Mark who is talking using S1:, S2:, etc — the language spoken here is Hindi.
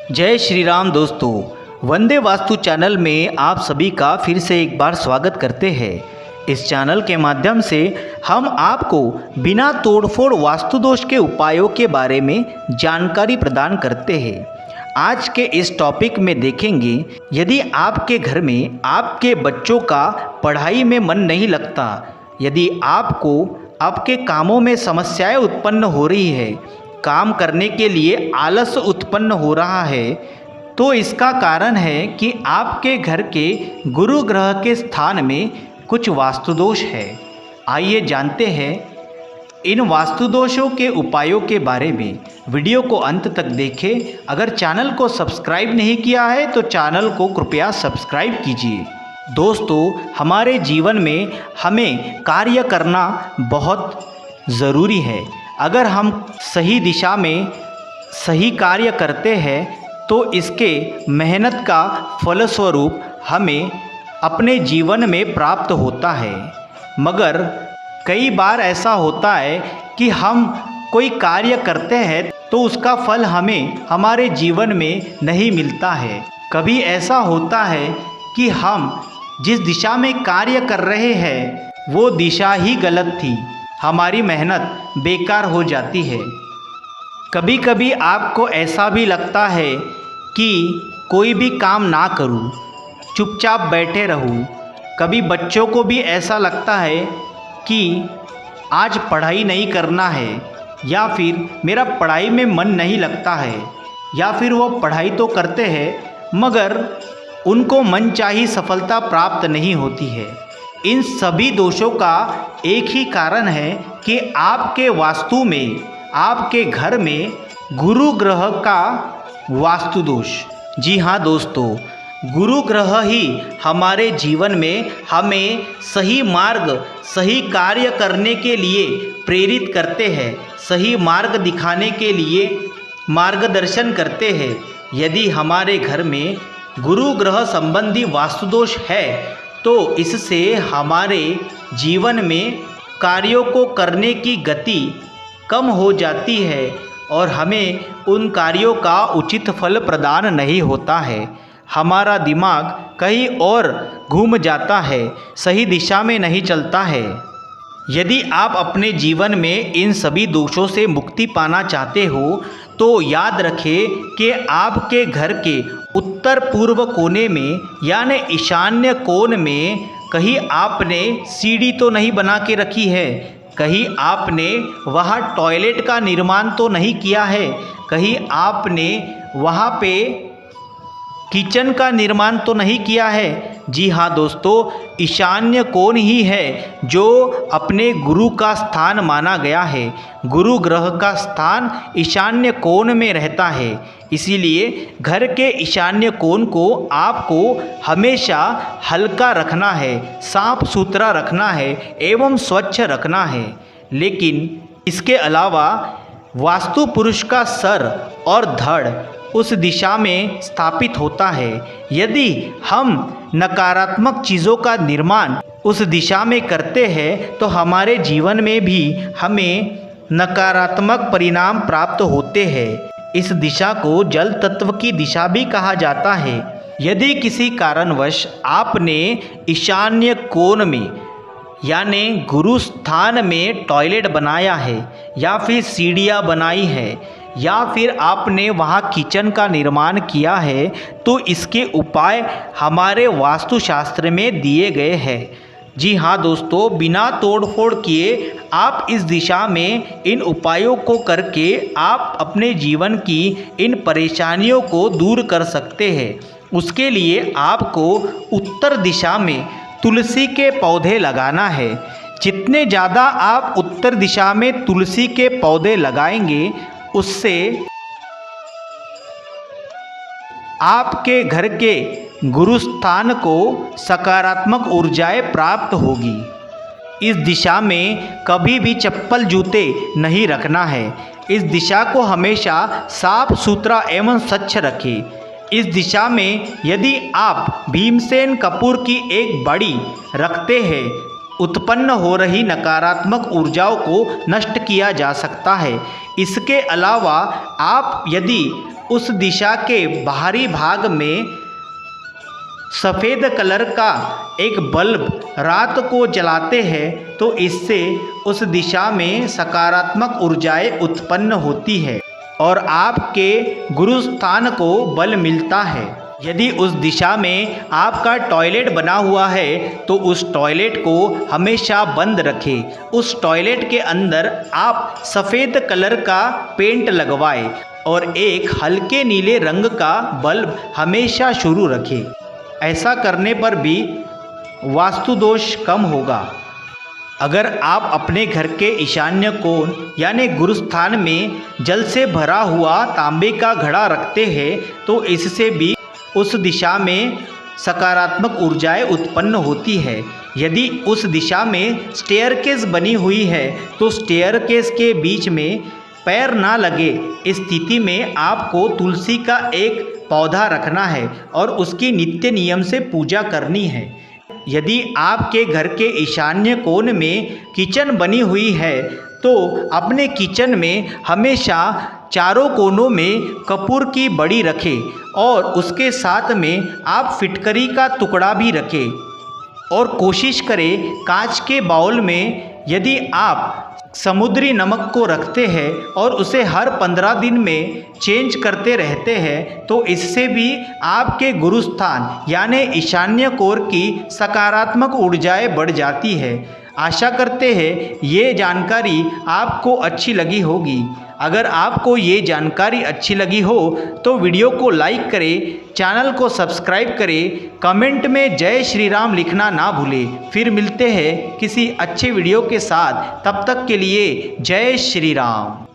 S1: जय श्री राम दोस्तों, वंदे वास्तु चैनल में आप सभी का फिर से एक बार स्वागत करते हैं। इस चैनल के माध्यम से हम आपको बिना तोड़फोड़ वास्तु दोष के उपायों के बारे में जानकारी प्रदान करते हैं। आज के इस टॉपिक में देखेंगे, यदि आपके घर में आपके बच्चों का पढ़ाई में मन नहीं लगता, यदि आपको आपके कामों में समस्याएं उत्पन्न हो रही है, काम करने के लिए आलस उत्पन्न हो रहा है, तो इसका कारण है कि आपके घर के गुरु ग्रह के स्थान में कुछ वास्तु दोष है। आइए जानते हैं इन वास्तु दोषों के उपायों के बारे में। वीडियो को अंत तक देखें। अगर चैनल को सब्सक्राइब नहीं किया है तो चैनल को कृपया सब्सक्राइब कीजिए। दोस्तों, हमारे जीवन में हमें कार्य करना बहुत ज़रूरी है। अगर हम सही दिशा में सही कार्य करते हैं तो इसके मेहनत का फलस्वरूप हमें अपने जीवन में प्राप्त होता है। मगर कई बार ऐसा होता है कि हम कोई कार्य करते हैं तो उसका फल हमें हमारे जीवन में नहीं मिलता है। कभी ऐसा होता है कि हम जिस दिशा में कार्य कर रहे हैं वो दिशा ही गलत थी, हमारी मेहनत बेकार हो जाती है। कभी कभी आपको ऐसा भी लगता है कि कोई भी काम ना करूं, चुपचाप बैठे रहूं। कभी बच्चों को भी ऐसा लगता है कि आज पढ़ाई नहीं करना है, या फिर मेरा पढ़ाई में मन नहीं लगता है, या फिर वो पढ़ाई तो करते हैं मगर उनको मनचाही सफलता प्राप्त नहीं होती है। इन सभी दोषों का एक ही कारण है कि आपके वास्तु में, आपके घर में गुरु ग्रह का वास्तु दोष। जी हाँ दोस्तों, गुरु ग्रह ही हमारे जीवन में हमें सही मार्ग, सही कार्य करने के लिए प्रेरित करते हैं, सही मार्ग दिखाने के लिए मार्गदर्शन करते हैं। यदि हमारे घर में गुरु ग्रह संबंधी वास्तु दोष है तो इससे हमारे जीवन में कार्यों को करने की गति कम हो जाती है और हमें उन कार्यों का उचित फल प्रदान नहीं होता है। हमारा दिमाग कहीं और घूम जाता है, सही दिशा में नहीं चलता है। यदि आप अपने जीवन में इन सभी दोषों से मुक्ति पाना चाहते हो तो याद रखें कि आपके घर के उत्तर पूर्व कोने में यानी ईशान्य कोण में कहीं आपने सीढ़ी तो नहीं बना के रखी है, कहीं आपने वहाँ टॉयलेट का निर्माण तो नहीं किया है, कहीं आपने वहाँ पे किचन का निर्माण तो नहीं किया है। जी हाँ दोस्तों, ईशान्य कोण ही है जो अपने गुरु का स्थान माना गया है। गुरु ग्रह का स्थान ईशान्य कोण में रहता है, इसीलिए घर के ईशान्य कोण को आपको हमेशा हल्का रखना है, साफ सुथरा रखना है एवं स्वच्छ रखना है। लेकिन इसके अलावा वास्तु पुरुष का सर और धड़ उस दिशा में स्थापित होता है। यदि हम नकारात्मक चीज़ों का निर्माण उस दिशा में करते हैं तो हमारे जीवन में भी हमें नकारात्मक परिणाम प्राप्त होते हैं। इस दिशा को जल तत्व की दिशा भी कहा जाता है। यदि किसी कारणवश आपने ईशान्य कोण में यानी गुरु स्थान में टॉयलेट बनाया है, या फिर सीढ़ियाँ बनाई है, या फिर आपने वहाँ किचन का निर्माण किया है, तो इसके उपाय हमारे वास्तुशास्त्र में दिए गए हैं। जी हाँ दोस्तों, बिना तोड़फोड़ किए आप इस दिशा में इन उपायों को करके आप अपने जीवन की इन परेशानियों को दूर कर सकते हैं। उसके लिए आपको उत्तर दिशा में तुलसी के पौधे लगाना है। जितने ज़्यादा आप उत्तर दिशा में तुलसी के पौधे लगाएंगे उससे आपके घर के गुरु स्थान को सकारात्मक ऊर्जाएं प्राप्त होगी। इस दिशा में कभी भी चप्पल जूते नहीं रखना है। इस दिशा को हमेशा साफ सुथरा एवं स्वच्छ रखें। इस दिशा में यदि आप भीमसेन कपूर की एक बड़ी रखते हैं, उत्पन्न हो रही नकारात्मक ऊर्जाओं को नष्ट किया जा सकता है। इसके अलावा आप यदि उस दिशा के बाहरी भाग में सफ़ेद कलर का एक बल्ब रात को जलाते हैं तो इससे उस दिशा में सकारात्मक ऊर्जाएं उत्पन्न होती है और आपके गुरु स्थान को बल मिलता है। यदि उस दिशा में आपका टॉयलेट बना हुआ है तो उस टॉयलेट को हमेशा बंद रखें। उस टॉयलेट के अंदर आप सफ़ेद कलर का पेंट लगवाएं और एक हल्के नीले रंग का बल्ब हमेशा शुरू रखें। ऐसा करने पर भी वास्तु दोष कम होगा। अगर आप अपने घर के ईशान्य कोण यानी गुरुस्थान में जल से भरा हुआ तांबे का घड़ा रखते हैं तो इससे भी उस दिशा में सकारात्मक ऊर्जाएं उत्पन्न होती है। यदि उस दिशा में स्टेयरकेस बनी हुई है तो स्टेयरकेस के बीच में पैर ना लगे इस स्थिति में आपको तुलसी का एक पौधा रखना है और उसकी नित्य नियम से पूजा करनी है। यदि आपके घर के ईशान्य कोण में किचन बनी हुई है तो अपने किचन में हमेशा चारों कोनों में कपूर की बड़ी रखें और उसके साथ में आप फिटकरी का टुकड़ा भी रखें और कोशिश करें कांच के बाउल में यदि आप समुद्री नमक को रखते हैं और उसे हर 15 दिन में चेंज करते रहते हैं तो इससे भी आपके गुरुस्थान यानी ईशान्य कोर की सकारात्मक ऊर्जाएं बढ़ जाती है। आशा करते हैं ये जानकारी आपको अच्छी लगी होगी। अगर आपको ये जानकारी अच्छी लगी हो तो वीडियो को लाइक करें, चैनल को सब्सक्राइब करें, कमेंट में जय श्री राम लिखना ना भूलें। फिर मिलते हैं किसी अच्छे वीडियो के साथ, तब तक के लिए जय श्री राम।